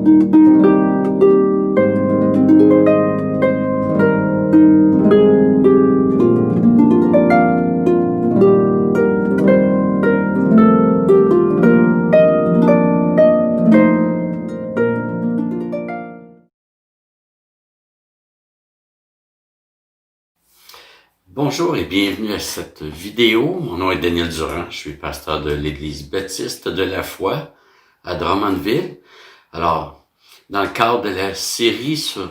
Bonjour et bienvenue à cette vidéo. Mon nom est Daniel Durand, je suis pasteur de l'Église baptiste de la foi à Drummondville. Alors, dans le cadre de la série sur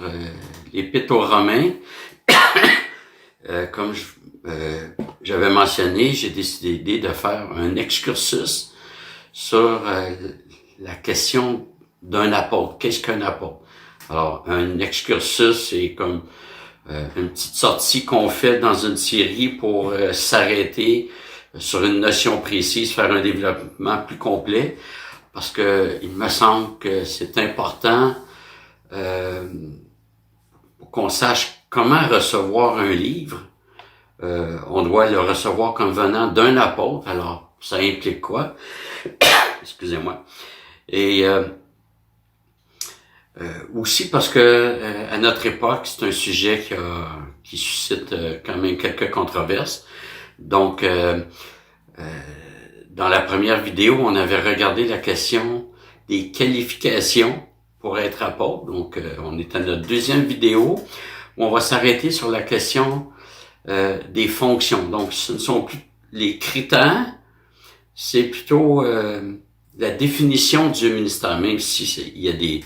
l'Épître aux Romains, comme j'avais mentionné, j'ai décidé de faire un excursus sur la question d'un apôtre. Qu'est-ce qu'un apôtre? Alors, un excursus, c'est comme une petite sortie qu'on fait dans une série pour s'arrêter sur une notion précise, faire un développement plus complet, parce que il me semble que c'est important pour qu'on sache comment recevoir un livre. On doit le recevoir comme venant d'un apôtre. Alors, ça implique quoi? Excusez-moi. Et aussi parce que à notre époque, c'est un sujet qui suscite quand même quelques controverses. Donc, dans la première vidéo, on avait regardé la question des qualifications pour être apôtre. Donc, on est à notre deuxième vidéo où on va s'arrêter sur la question des fonctions. Donc, ce ne sont plus les critères, c'est plutôt la définition du ministère, même si il y a des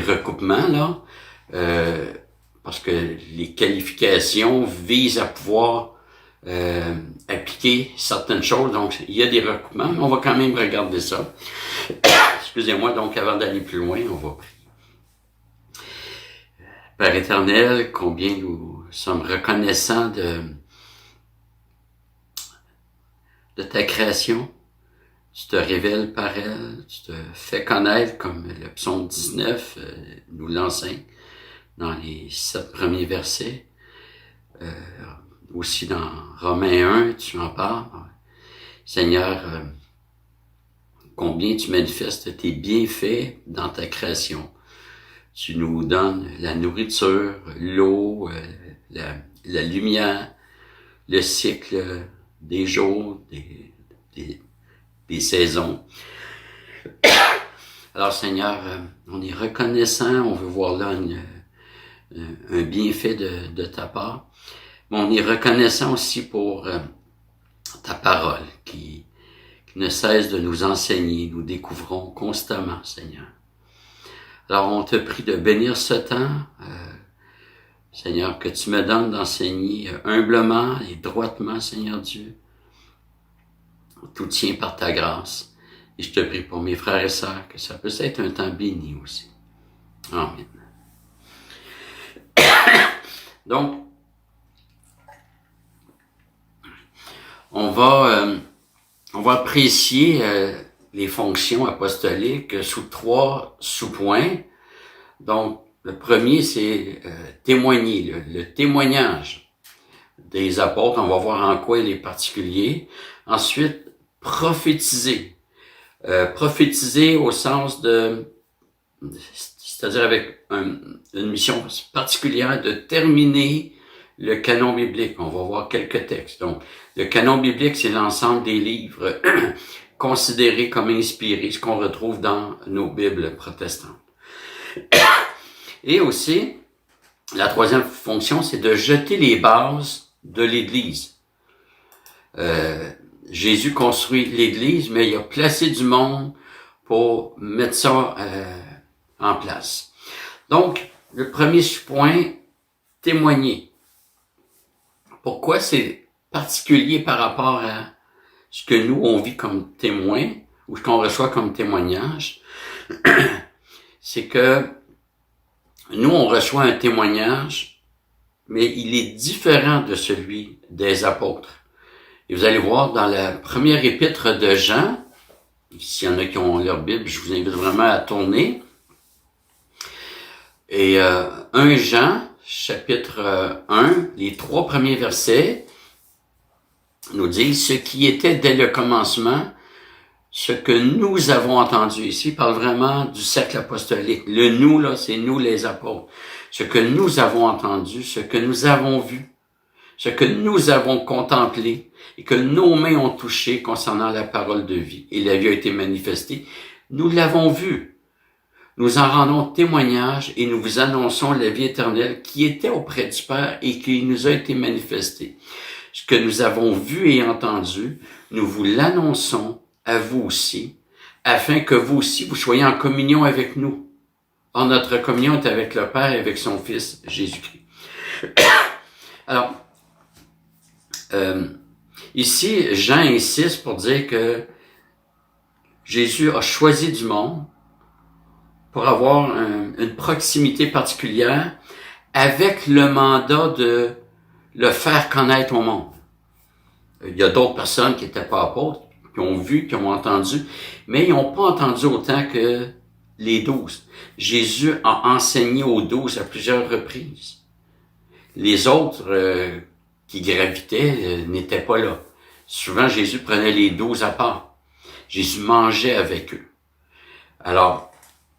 recoupements là, parce que les qualifications visent à pouvoir appliquer certaines choses, donc il y a des recoupements, mais on va quand même regarder ça. Excusez-moi, donc avant d'aller plus loin, on va prier. Père éternel, combien nous sommes reconnaissants de ta création. Tu te révèles par elle, tu te fais connaître comme le psaume 19 nous l'enseigne dans les 7 premiers versets. Aussi dans Romains 1, tu en parles. Seigneur, combien tu manifestes tes bienfaits dans ta création. Tu nous donnes la nourriture, l'eau, la lumière, le cycle des jours, des saisons. Alors Seigneur, on est reconnaissant, on veut voir là un bienfait de ta part, mais on est reconnaissant aussi pour ta parole qui ne cesse de nous enseigner, nous découvrons constamment, Seigneur. Alors on te prie de bénir ce temps, Seigneur, que tu me donnes d'enseigner humblement et droitement, Seigneur Dieu. Tout tient par ta grâce. Et je te prie pour mes frères et sœurs que ça puisse être un temps béni aussi. Amen. Donc, on va apprécier les fonctions apostoliques sous 3 sous-points. Donc, le premier, c'est témoigner, le témoignage des apôtres. On va voir en quoi il est particulier. Ensuite, prophétiser. Prophétiser au sens c'est-à-dire avec une mission particulière de terminer le canon biblique. On va voir quelques textes. Donc, le canon biblique, c'est l'ensemble des livres considérés comme inspirés, ce qu'on retrouve dans nos Bibles protestantes. Et aussi, la troisième fonction, c'est de jeter les bases de l'Église. Jésus construit l'Église, mais il a placé du monde pour mettre ça en place. Donc, le premier point, témoigner. Pourquoi c'est particulier par rapport à ce que nous, on vit comme témoin, ou ce qu'on reçoit comme témoignage? C'est que nous, on reçoit un témoignage, mais il est différent de celui des apôtres. Et vous allez voir dans la première épître de Jean, s'il y en a qui ont leur Bible, je vous invite vraiment à tourner. Et 1 Jean, chapitre 1, les 3 premiers versets nous disent « Ce qui était dès le commencement, ce que nous avons entendu. Ici, il parle vraiment du cercle apostolique. Le nous, là, c'est nous les apôtres. Ce que nous avons entendu, ce que nous avons vu, ce que nous avons contemplé et que nos mains ont touché concernant la parole de vie. Et la vie a été manifestée. Nous l'avons vu. Nous en rendons témoignage et nous vous annonçons la vie éternelle qui était auprès du Père et qui nous a été manifestée. Ce que nous avons vu et entendu, nous vous l'annonçons à vous aussi, afin que vous aussi, vous soyez en communion avec nous. Or, notre communion est avec le Père et avec son Fils, Jésus-Christ. Alors, ici, Jean insiste pour dire que Jésus a choisi du monde pour avoir une proximité particulière avec le mandat de le faire connaître au monde. Il y a d'autres personnes qui n'étaient pas apôtres, qui ont vu, qui ont entendu, mais ils n'ont pas entendu autant que les 12. Jésus a enseigné aux 12 à plusieurs reprises. Les autres qui gravitaient n'étaient pas là. Souvent, Jésus prenait les 12 à part. Jésus mangeait avec eux. Alors,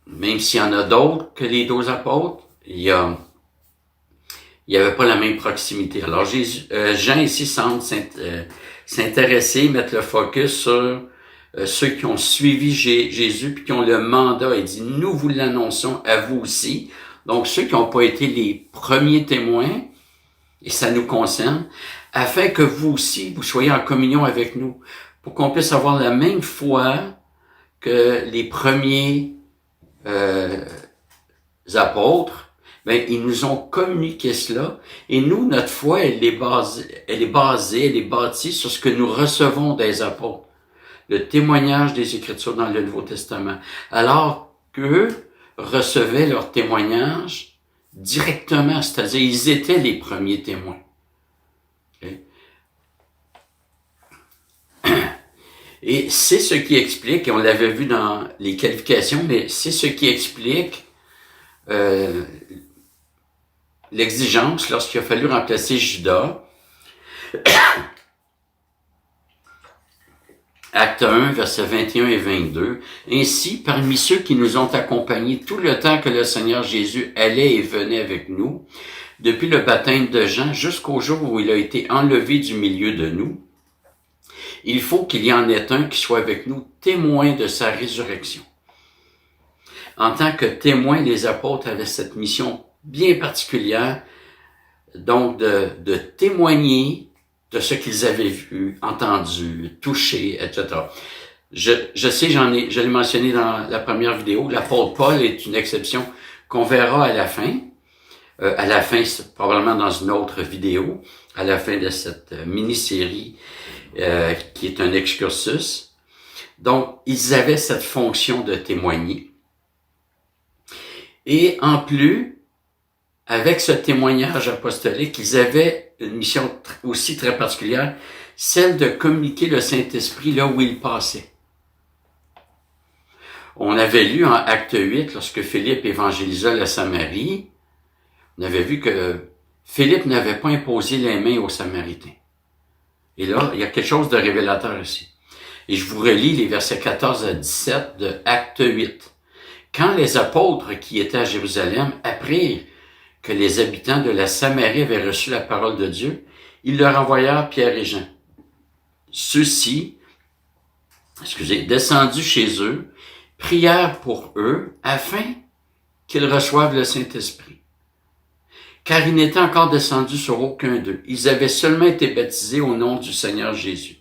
même s'il y en a d'autres que les 12 apôtres, il y avait pas la même proximité. Alors, Jean ici semble s'intéresser, mettre le focus sur ceux qui ont suivi Jésus puis qui ont le mandat. Il dit, nous vous l'annonçons à vous aussi. Donc, ceux qui n'ont pas été les premiers témoins, et ça nous concerne, afin que vous aussi, vous soyez en communion avec nous, pour qu'on puisse avoir la même foi que les premiers apôtres. Ben, ils nous ont communiqué cela, et nous, notre foi, elle est bâtie sur ce que nous recevons des apôtres. Le témoignage des Écritures dans le Nouveau Testament. Alors qu'eux recevaient leur témoignage directement, c'est-à-dire ils étaient les premiers témoins. Okay? Et c'est ce qui explique, et on l'avait vu dans les qualifications, mais c'est ce qui explique l'exigence lorsqu'il a fallu remplacer Judas. Acte 1, versets 21 et 22. Ainsi, parmi ceux qui nous ont accompagnés tout le temps que le Seigneur Jésus allait et venait avec nous, depuis le baptême de Jean jusqu'au jour où il a été enlevé du milieu de nous, il faut qu'il y en ait un qui soit avec nous, témoin de sa résurrection. En tant que témoin, les apôtres avaient cette mission bien particulière, donc de témoigner de ce qu'ils avaient vu, entendu, touché, etc. Je sais, je l'ai mentionné dans la première vidéo, l'apôtre Paul est une exception qu'on verra à la fin. À la fin, c'est probablement dans une autre vidéo, à la fin de cette mini-série qui est un excursus. Donc, ils avaient cette fonction de témoigner. Et en plus, avec ce témoignage apostolique, ils avaient une mission aussi très particulière, celle de communiquer le Saint-Esprit là où il passait. On avait lu en Acte 8, lorsque Philippe évangélisa la Samarie, on avait vu que Philippe n'avait pas imposé les mains aux Samaritains. Et là, il y a quelque chose de révélateur ici. Et je vous relis les versets 14 à 17 de Acte 8. Quand les apôtres qui étaient à Jérusalem apprirent que les habitants de la Samarie avaient reçu la parole de Dieu, ils leur envoyèrent Pierre et Jean. Ceux-ci, descendus chez eux, prièrent pour eux afin qu'ils reçoivent le Saint-Esprit. Car ils n'étaient encore descendus sur aucun d'eux. Ils avaient seulement été baptisés au nom du Seigneur Jésus.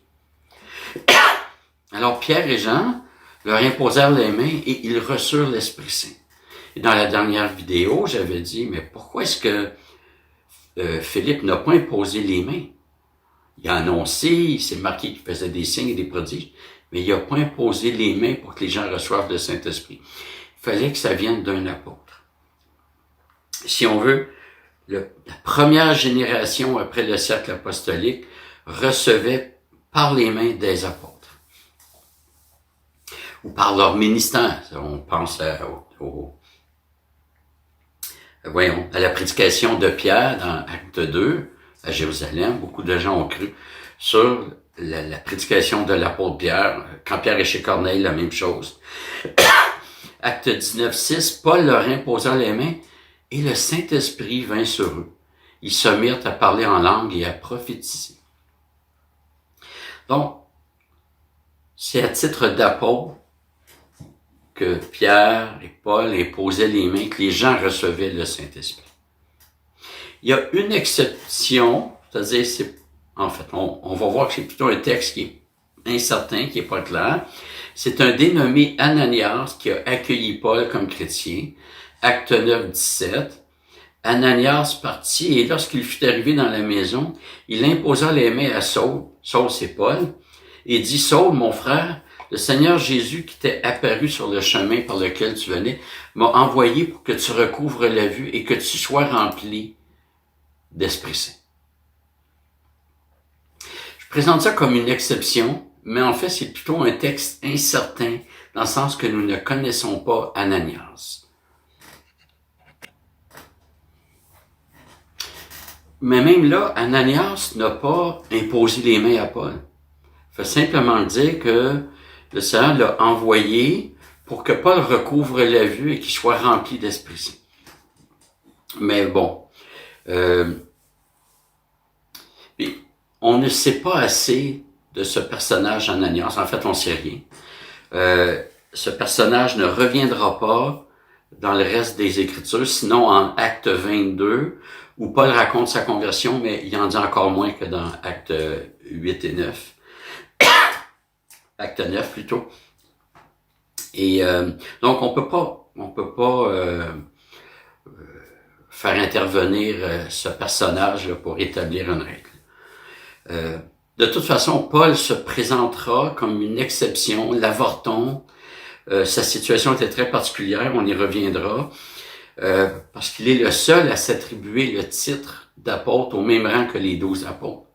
Alors Pierre et Jean leur imposèrent les mains et ils reçurent l'Esprit Saint. Et dans la dernière vidéo, j'avais dit, mais pourquoi est-ce que Philippe n'a pas imposé les mains? Il a annoncé, il s'est marqué qu'il faisait des signes et des prodiges, mais il n'a pas imposé les mains pour que les gens reçoivent le Saint-Esprit. Il fallait que ça vienne d'un apôtre. Si on veut, la première génération après le cercle apostolique recevait par les mains des apôtres. Ou par leur ministère. On pense à la prédication de Pierre dans Acte 2, à Jérusalem. Beaucoup de gens ont cru sur la prédication de l'apôtre Pierre. Quand Pierre est chez Corneille, la même chose. Acte 19:6, Paul leur imposa les mains et le Saint-Esprit vint sur eux. Ils se mirent à parler en langue et à prophétiser. Donc, c'est à titre d'apôtre que Pierre et Paul imposaient les mains, que les gens recevaient le Saint-Esprit. Il y a une exception, c'est-à-dire, en fait, on va voir que c'est plutôt un texte qui est incertain, qui est pas clair. C'est un dénommé Ananias qui a accueilli Paul comme chrétien. Acte 9:17. Ananias partit et lorsqu'il fut arrivé dans la maison, il imposa les mains à Saul. Saul, c'est Paul. Et dit, Saul, mon frère, le Seigneur Jésus qui t'est apparu sur le chemin par lequel tu venais, m'a envoyé pour que tu recouvres la vue et que tu sois rempli d'Esprit Saint. Je présente ça comme une exception, mais en fait, c'est plutôt un texte incertain, dans le sens que nous ne connaissons pas Ananias. Mais même là, Ananias n'a pas imposé les mains à Paul. Il faut simplement dire que le Seigneur l'a envoyé pour que Paul recouvre la vue et qu'il soit rempli d'Esprit Saint. Mais bon, on ne sait pas assez de ce personnage Ananias. En fait, on ne sait rien. Ce personnage ne reviendra pas dans le reste des Écritures, sinon en Acte 22, où Paul raconte sa conversion, mais il en dit encore moins que dans Acte 8 et 9. Acte 9 plutôt. Et donc on peut pas faire intervenir ce personnage là, pour établir une règle. De toute façon, Paul se présentera comme une exception, l'avorton. Sa situation était très particulière, on y reviendra, parce qu'il est le seul à s'attribuer le titre d'apôtre au même rang que les 12 apôtres.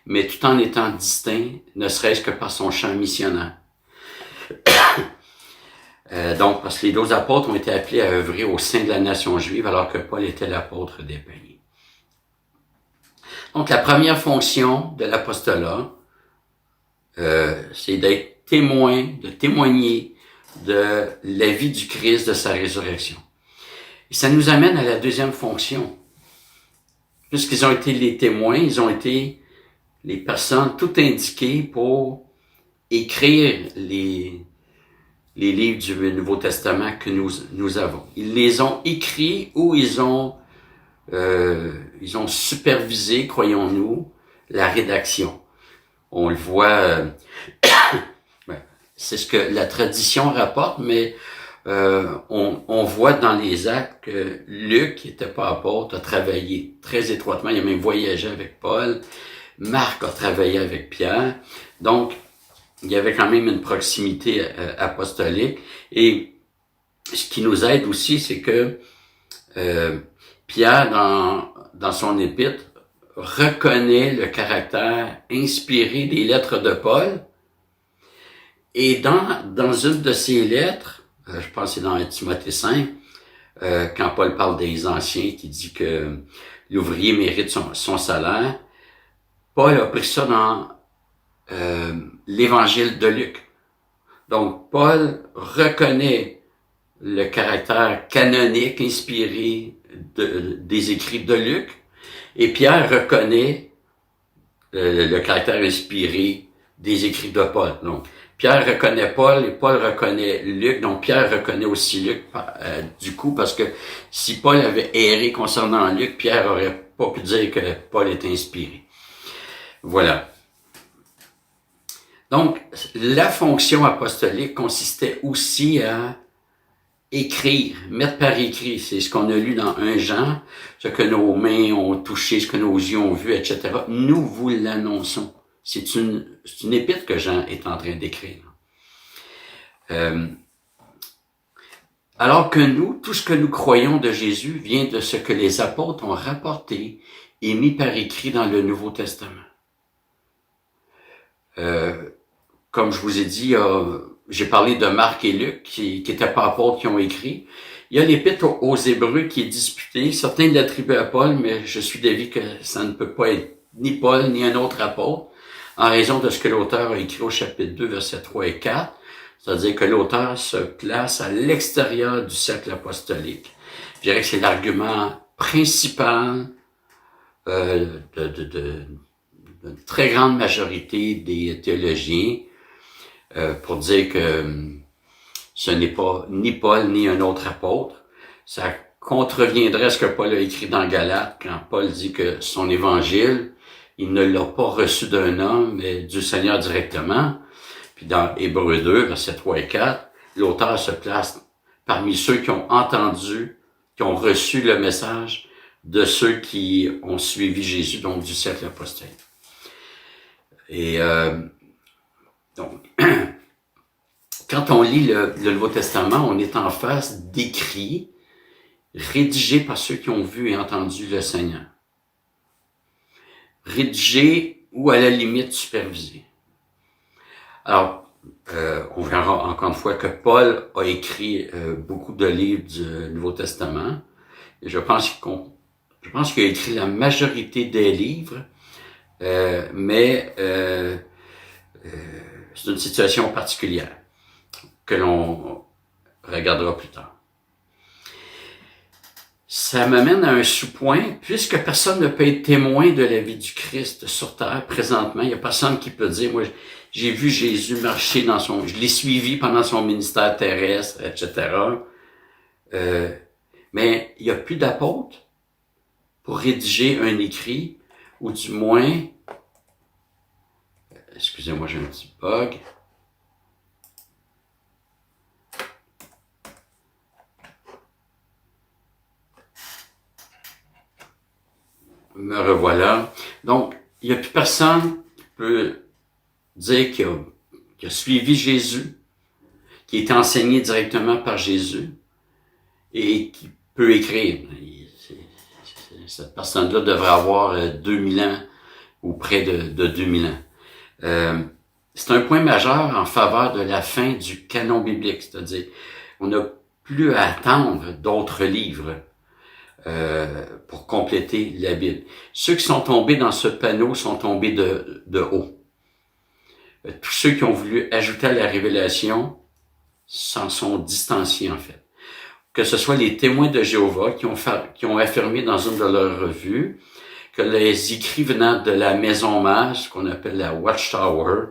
Mais tout en étant distinct, ne serait-ce que par son champ missionnaire. Donc, parce que les 12 apôtres ont été appelés à œuvrer au sein de la nation juive, alors que Paul était l'apôtre des païens. Donc, la première fonction de l'apostolat, c'est d'être témoin, de témoigner de la vie du Christ, de sa résurrection. Et ça nous amène à la deuxième fonction. Puisqu'ils ont été les témoins, ils ont été les personnes tout indiquées pour écrire les livres du Nouveau Testament que nous avons. Ils les ont écrits ou ils ont supervisé, croyons-nous, la rédaction. On le voit, c'est ce que la tradition rapporte, mais on voit dans les actes que Luc, qui n'était pas apôtre, a travaillé très étroitement. Il a même voyagé avec Paul. Marc a travaillé avec Pierre. Donc, il y avait quand même une proximité apostolique. Et ce qui nous aide aussi, c'est que Pierre, dans son épître, reconnaît le caractère inspiré des lettres de Paul. Et dans une de ses lettres, je pense que c'est dans Timothée 5, quand Paul parle des anciens, qui dit que l'ouvrier mérite son salaire, Paul a pris ça dans l'évangile de Luc. Donc, Paul reconnaît le caractère canonique inspiré des écrits de Luc, et Pierre reconnaît le caractère inspiré des écrits de Paul. Donc, Pierre reconnaît Paul et Paul reconnaît Luc, donc Pierre reconnaît aussi Luc du coup, parce que si Paul avait erré concernant Luc, Pierre aurait pas pu dire que Paul était inspiré. Voilà. Donc, la fonction apostolique consistait aussi à écrire, mettre par écrit. C'est ce qu'on a lu dans 1 Jean, ce que nos mains ont touché, ce que nos yeux ont vu, etc. Nous vous l'annonçons. C'est une épître que Jean est en train d'écrire. Alors que nous, tout ce que nous croyons de Jésus vient de ce que les apôtres ont rapporté et mis par écrit dans le Nouveau Testament. Comme je vous ai dit, j'ai parlé de Marc et Luc, qui n'étaient pas apôtres, qui ont écrit. Il y a l'épître aux Hébreux qui est disputée. Certains l'attribuent à Paul, mais je suis d'avis que ça ne peut pas être ni Paul, ni un autre apôtre, en raison de ce que l'auteur a écrit au chapitre 2, versets 3 et 4, c'est-à-dire que l'auteur se place à l'extérieur du cercle apostolique. Je dirais que c'est l'argument principal d'une très grande majorité des théologiens pour dire que ce n'est pas ni Paul ni un autre apôtre. Ça contreviendrait à ce que Paul a écrit dans Galates quand Paul dit que son évangile, il ne l'a pas reçu d'un homme, mais du Seigneur directement. Puis dans Hébreux 2, versets 3 et 4, l'auteur se place parmi ceux qui ont entendu, qui ont reçu le message de ceux qui ont suivi Jésus, donc du cercle apostolique. Et donc, quand on lit le Nouveau Testament, on est en face d'écrits rédigés par ceux qui ont vu et entendu le Seigneur. Rédigés ou à la limite supervisés. Alors, on verra encore une fois que Paul a écrit beaucoup de livres du Nouveau Testament. Et je pense qu'il a écrit la majorité des livres, mais c'est une situation particulière que l'on regardera plus tard. Ça m'amène à un sous-point, puisque personne ne peut être témoin de la vie du Christ sur terre présentement. Il n'y a personne qui peut dire, moi, j'ai vu Jésus marcher je l'ai suivi pendant son ministère terrestre, etc. Mais il n'y a plus d'apôtres pour rédiger un écrit, ou du moins, excusez-moi, j'ai un petit bug. Me revoilà. Donc, il n'y a plus personne qui peut dire qu'il a suivi Jésus, qui est enseigné directement par Jésus et qui peut écrire. Cette personne-là devrait avoir 2000 ans ou près de 2000 ans. C'est un point majeur en faveur de la fin du canon biblique, c'est-à-dire on n'a plus à attendre d'autres livres pour compléter la Bible. Ceux qui sont tombés dans ce panneau sont tombés de haut. Tous ceux qui ont voulu ajouter à la révélation s'en sont distanciés, en fait. Que ce soit les témoins de Jéhovah qui ont affirmé dans une de leurs revues que les écrits venant de la maison mère, ce qu'on appelle la Watchtower,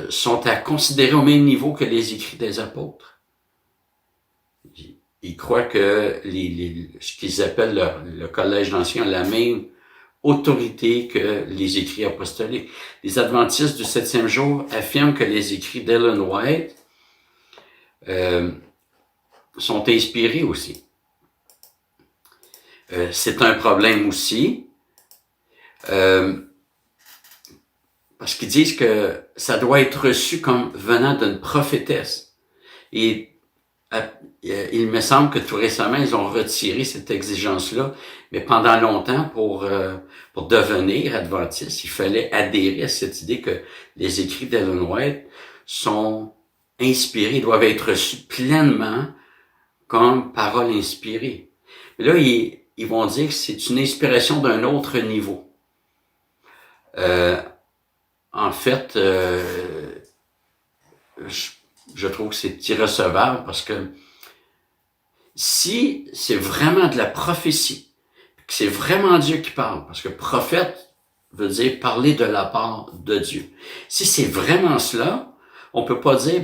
sont à considérer au même niveau que les écrits des apôtres. Ils croient que ce qu'ils appellent le collège d'Anciens a la même autorité que les écrits apostoliques. Les adventistes du 7e jour affirment que les écrits d'Ellen White sont inspirés aussi. C'est un problème aussi, parce qu'ils disent que ça doit être reçu comme venant d'une prophétesse. Et il me semble que tout récemment, ils ont retiré cette exigence-là, mais pendant longtemps, pour devenir adventiste, il fallait adhérer à cette idée que les écrits d'Ellen White sont inspirés, doivent être reçus pleinement comme paroles inspirées. Mais là, ils vont dire que c'est une inspiration d'un autre niveau. En fait, je trouve que c'est irrecevable parce que si c'est vraiment de la prophétie, que c'est vraiment Dieu qui parle, parce que prophète veut dire parler de la part de Dieu. Si c'est vraiment cela, on peut pas dire,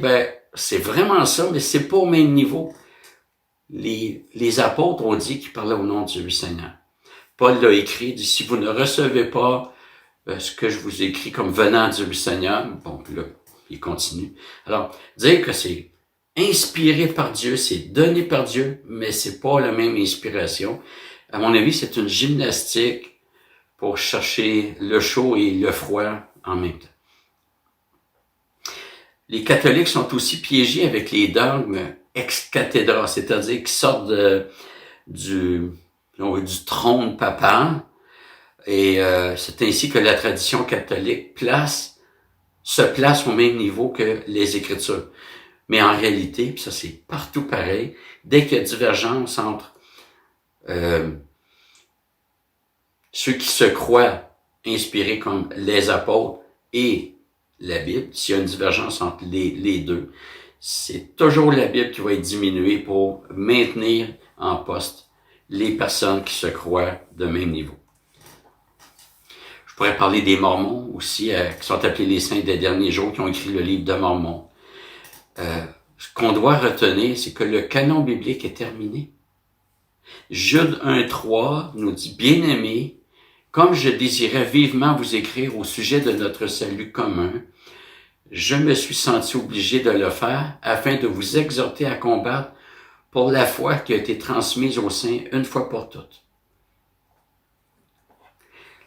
c'est vraiment ça, mais c'est pas au même niveau. Les apôtres ont dit qu'ils parlaient au nom de Dieu, Seigneur. Paul l'a écrit, il dit, si vous ne recevez pas ce que je vous écris comme venant de Dieu, Seigneur, bon, là, il continue. Alors, dire que c'est inspiré par Dieu, c'est donné par Dieu, mais c'est pas la même inspiration. À mon avis, c'est une gymnastique pour chercher le chaud et le froid en même temps. Les catholiques sont aussi piégés avec les dogmes ex cathedra, c'est-à-dire qui sortent du trône papal. Et c'est ainsi que la tradition catholique se place au même niveau que les Écritures. Mais en réalité, puis ça c'est partout pareil, dès qu'il y a divergence entre ceux qui se croient inspirés comme les apôtres et la Bible, s'il y a une divergence entre les deux, c'est toujours la Bible qui va être diminuée pour maintenir en poste les personnes qui se croient de même niveau. Je pourrais parler des Mormons aussi, qui sont appelés les saints des derniers jours, qui ont écrit le livre de Mormon. Ce qu'on doit retenir, c'est que le canon biblique est terminé. Jude 1.3 nous dit, « Bien-aimés, comme je désirais vivement vous écrire au sujet de notre salut commun, je me suis senti obligé de le faire afin de vous exhorter à combattre pour la foi qui a été transmise aux saints une fois pour toutes. »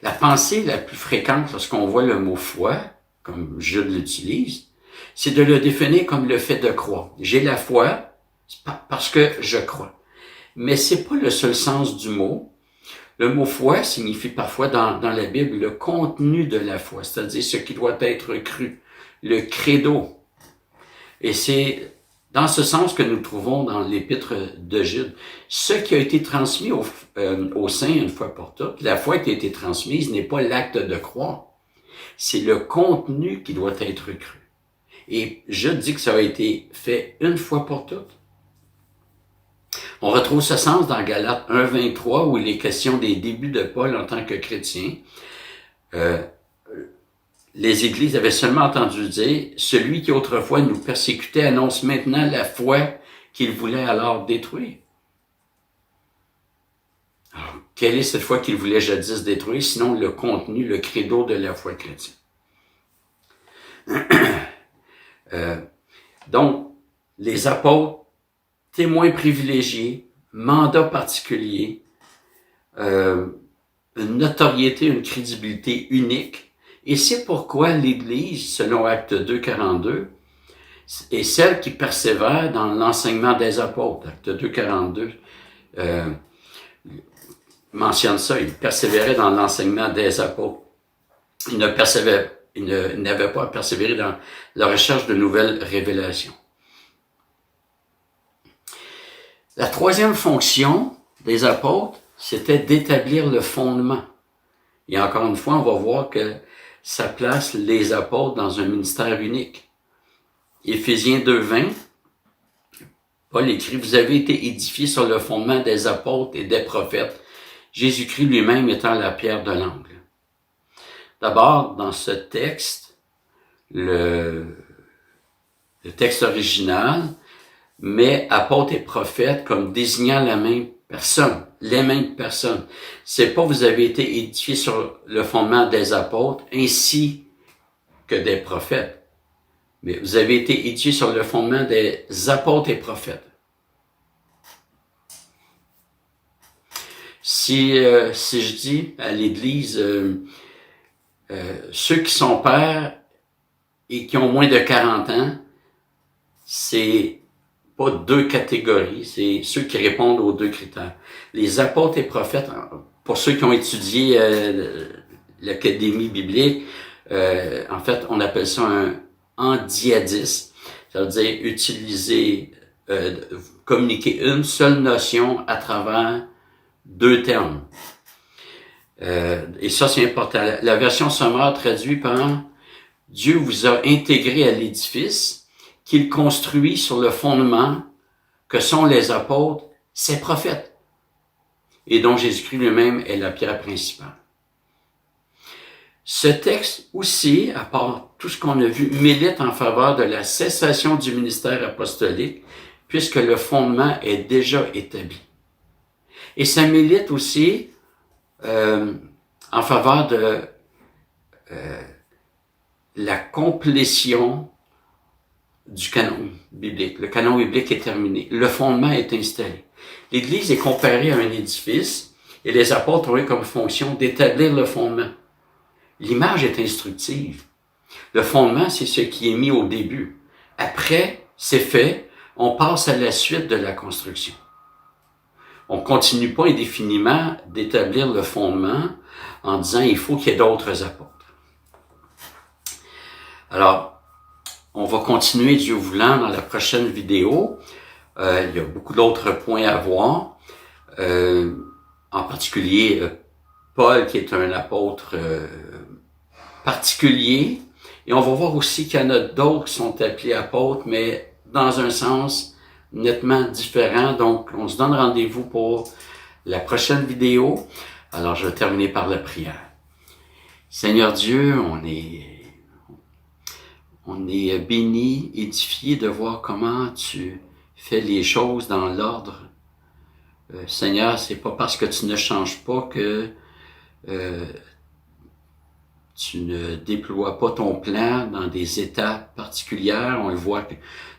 La pensée la plus fréquente lorsqu'on voit le mot foi, comme Jude l'utilise, c'est de le définir comme le fait de croire. J'ai la foi parce que je crois. Mais c'est pas le seul sens du mot. Le mot foi signifie parfois dans la Bible le contenu de la foi, c'est-à-dire ce qui doit être cru, le credo. Et c'est dans ce sens que nous trouvons dans l'épître de Jude. Ce qui a été transmis aux saints une fois pour toutes, la foi qui a été transmise n'est pas l'acte de croire, c'est le contenu qui doit être cru. Et je dis que ça a été fait une fois pour toutes. On retrouve ce sens dans Galates 1.23 où il est question des débuts de Paul en tant que chrétien. Les églises avaient seulement entendu dire « Celui qui autrefois nous persécutait annonce maintenant la foi qu'il voulait alors détruire. » Alors, quelle est cette foi qu'il voulait jadis détruire, sinon le contenu, le credo de la foi chrétienne? Donc, les apôtres, témoins privilégiés, mandat particulier, une notoriété, une crédibilité unique. Et c'est pourquoi l'Église, selon Acte 2.42, est celle qui persévère dans l'enseignement des apôtres. Acte 2.42 mentionne ça, il persévérait dans l'enseignement des apôtres. Il n'avait pas à persévérer dans la recherche de nouvelles révélations. La troisième fonction des apôtres, c'était d'établir le fondement. Et encore une fois, on va voir que ça place les apôtres dans un ministère unique. Éphésiens 2.20, Paul écrit, « Vous avez été édifiés sur le fondement des apôtres et des prophètes, Jésus-Christ lui-même étant la pierre de l'angle. » D'abord, dans ce texte, le texte original met apôtres et prophètes comme désignant la même personne, les mêmes personnes. C'est pas vous avez été édifiés sur le fondement des apôtres ainsi que des prophètes, mais vous avez été édifiés sur le fondement des apôtres et prophètes. Si je dis à l'Église, ceux qui sont pères et qui ont moins de 40 ans, c'est pas deux catégories, c'est ceux qui répondent aux deux critères. Les apôtres et prophètes, pour ceux qui ont étudié l'académie biblique, en fait, on appelle ça un endiadis. Ça veut dire utiliser, communiquer une seule notion à travers deux termes. Et ça, c'est important. La version sommaire traduit par « Dieu vous a intégré à l'édifice qu'il construit sur le fondement que sont les apôtres, ses prophètes, et dont Jésus-Christ lui-même est la pierre principale. » Ce texte aussi, à part tout ce qu'on a vu, milite en faveur de la cessation du ministère apostolique, puisque le fondement est déjà établi. Et ça milite aussi en faveur de la complétion du canon biblique. Le canon biblique est terminé. Le fondement est installé. L'Église est comparée à un édifice et les apôtres ont eu comme fonction d'établir le fondement. L'image est instructive. Le fondement, c'est ce qui est mis au début. Après, c'est fait, on passe à la suite de la construction. On continue pas indéfiniment d'établir le fondement en disant il faut qu'il y ait d'autres apôtres. Alors, on va continuer, Dieu voulant, dans la prochaine vidéo. Il y a beaucoup d'autres points à voir, en particulier Paul qui est un apôtre particulier. Et on va voir aussi qu'il y en a d'autres qui sont appelés apôtres, mais dans un sens nettement différent. Donc, on se donne rendez-vous pour la prochaine vidéo. Alors, je vais terminer par la prière. Seigneur Dieu, on est béni, édifié de voir comment tu fais les choses dans l'ordre. Seigneur, c'est pas parce que tu ne changes pas que tu ne déploies pas ton plan dans des étapes particulières. On le voit que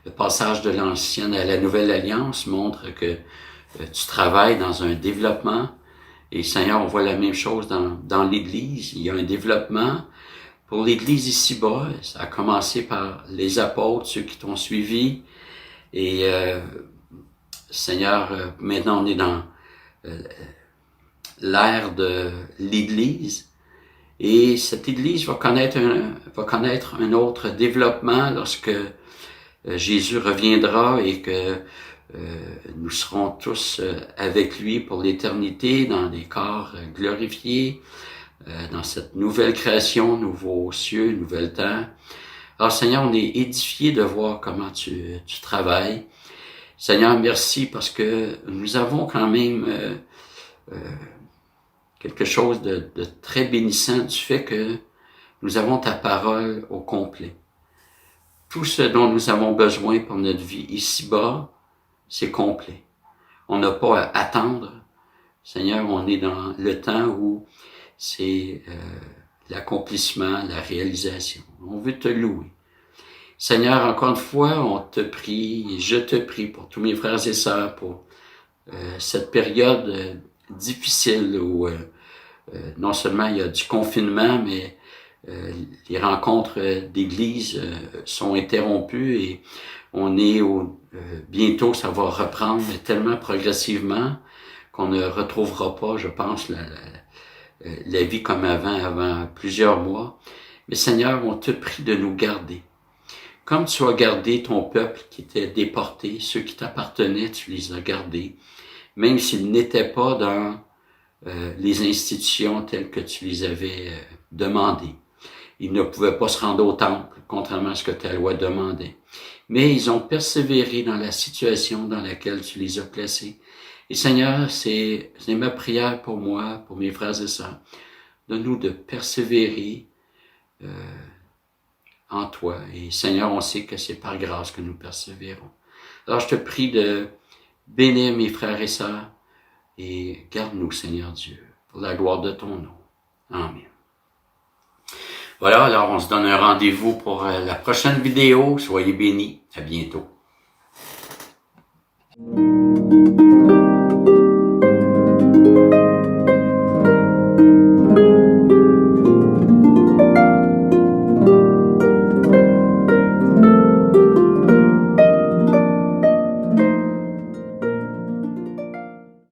le passage de l'ancienne à la nouvelle alliance montre que tu travailles dans un développement. Et Seigneur, on voit la même chose dans l'Église. Il y a un développement pour l'Église ici-bas. Ça a commencé par les apôtres, ceux qui t'ont suivi. Et Seigneur, maintenant on est dans l'ère de l'Église. Et cette Église va connaître un autre développement lorsque Jésus reviendra et que nous serons tous avec lui pour l'éternité dans des corps glorifiés, dans cette nouvelle création, nouveaux cieux, nouvelle terre. Alors Seigneur, on est édifiés de voir comment tu travailles. Seigneur, merci parce que nous avons quand même quelque chose de très bénissant du fait que nous avons ta parole au complet. Tout ce dont nous avons besoin pour notre vie ici-bas, c'est complet. On n'a pas à attendre. Seigneur, on est dans le temps où c'est l'accomplissement, la réalisation. On veut te louer. Seigneur, encore une fois, on te prie, et je te prie pour tous mes frères et sœurs, pour cette période difficile où non seulement il y a du confinement, mais les rencontres d'église sont interrompues et on est bientôt, ça va reprendre, mais tellement progressivement qu'on ne retrouvera pas, je pense, la vie comme avant plusieurs mois. Mais Seigneur, on te prie de nous garder. Comme tu as gardé ton peuple qui était déporté, ceux qui t'appartenaient, tu les as gardés, même s'ils n'étaient pas dans les institutions telles que tu les avais demandées. Ils ne pouvaient pas se rendre au temple, contrairement à ce que ta loi demandait. Mais ils ont persévéré dans la situation dans laquelle tu les as placés. Et Seigneur, c'est ma prière pour moi, pour mes frères et sœurs. Donne-nous de persévérer en toi. Et Seigneur, on sait que c'est par grâce que nous persévérons. Alors je te prie de bénir mes frères et sœurs et garde-nous, Seigneur Dieu, pour la gloire de ton nom. Amen. Voilà, alors on se donne un rendez-vous pour la prochaine vidéo. Soyez bénis. À bientôt.